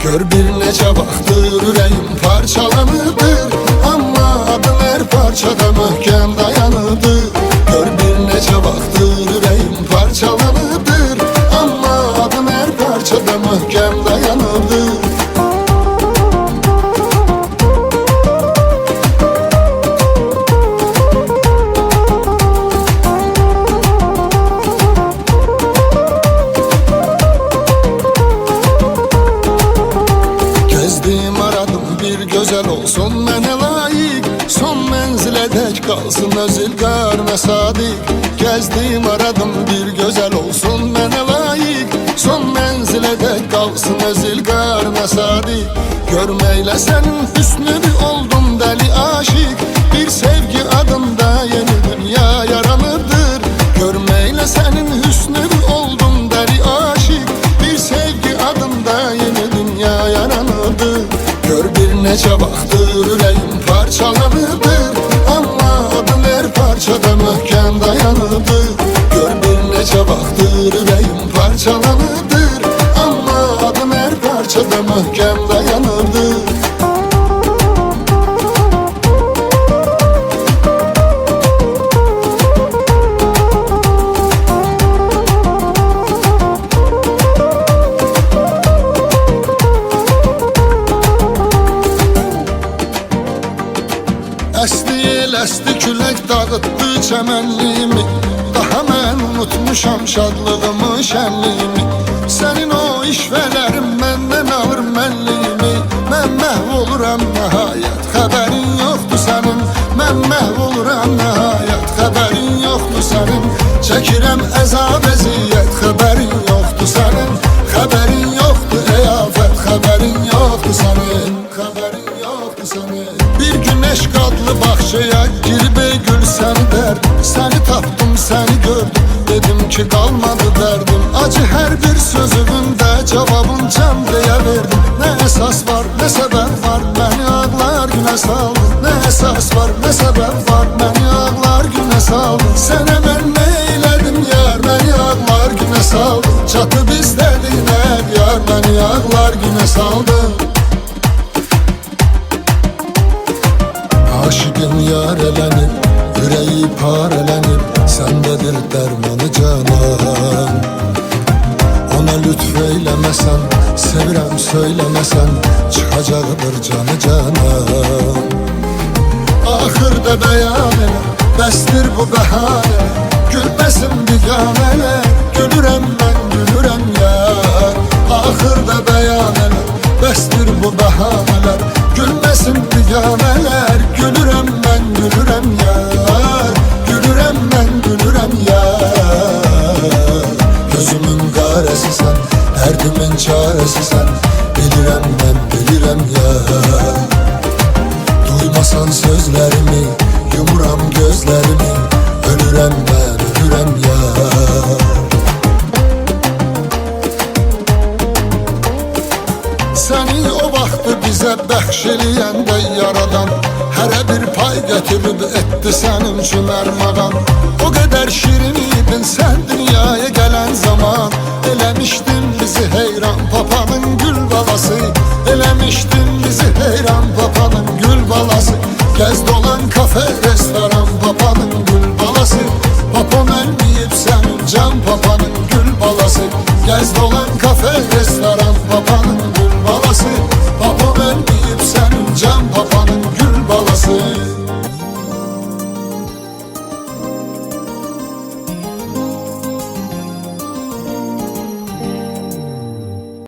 Gör bir neçə vaxtdır ürəyim parçalanıdır, amma adım hər parçada möhkəm dayanıdır. Gör bir neçə vaxtdır ürəyim parçalanıdır, amma adım hər parçada möhkəm dayanıdır. Gezdim aradım bir gözəl olsun mənə layiq, son mənzilə dək qalsın öz ilqarına sadiq. Gezdim aradım bir gözəl olsun mənə layiq, son mənzilə dək qalsın öz ilqarına sadiq. Görməklə sənin hüsnünü oldum dəli aşiq, bir sevgi adında yeni dünya yaranırdır. Görməklə sənin hüsnünü oldum dəli aşiq, bir sevgi adında yeni dünya yaranırdır. Gör bir neçə vaxtdır ürəyim parçalanıdır, amma adım hər parçada möhkəm dayanıdır. Gör bir neçə vaxtdır ürəyim parçalanıdır, amma adım hər parçada möhkəm dayanıdır. Əsti el, əsti külək dağıtdı çəmənliyimi, daha mən unutmuşam şadlığımı, şənliyimi. Sənin o işvələrin məndən alır mənliyimi, mən məhv oluram nəhayət, xəbərin yoxdur sənin. Mən məhv oluram nəhayət, xəbərin yoxdur sənin. Çəkirəm əzab əziyyət, xəbərin yoxdur sənin. Xəbərin yoxdur ey afət, xəbərin yoxdur sənin. Xəbərin yoxdur sənin. Bir güneş qadlı bağçaya girib ey gül səni dərd, səni tapdım, səni gördüm, dedim ki qalmadı dərdim. Acı hər bir sözümündə cavabım can deyə verdim. Nə əsas var, nə səbəb var, məni ağlar günə saldı. Nə əsas var, nə səbəb var, məni ağlar günə saldı. Sənə mən nə eylədim yar, məni ağlar günə saldı. Çatıb istədin hər yar, məni ağlar günə saldı. Aşıqım yar elənib, ürəyi parələnib, səndədir dərmanı canan. Ona lütf eyləməsən, sevirəm söyləməsən, çıxacaqdır canı canan. Axırda bəyan elə, bəsdir bu bəhanə, gülməsin biganələr, gülürəm mən, gülürəm yar. Axırda bəyan elə, bəsdir bu bəhanələr, gülməsin biganələr, gülürəm mən, gülürəm yar. Gülürəm mən, gülürəm yar. Gözümün qarəsisən, dərdimin çarəsisən, bilirəm mən, bilirəm yar. Duymasan sözlərimi, yumuram gözlərimi, ölürəm mən, ölürəm yar. Səni o vaxtı bizə bəxş eləyəndə yaradan, hərə bir pay gətirib etdi sənin üçün ərmağan. O qədər şirin idin sən dünyaya gələn zaman, eləmişdin bizi heyran papanın gül balası. Eləmişdin bizi heyran papanın gül balası. Gəz dolan kafe, restoran papanın gül balası. Papam ölməyib sənin can papanın gül balası. Gəz dolan kafe, restoran papanın gül balası.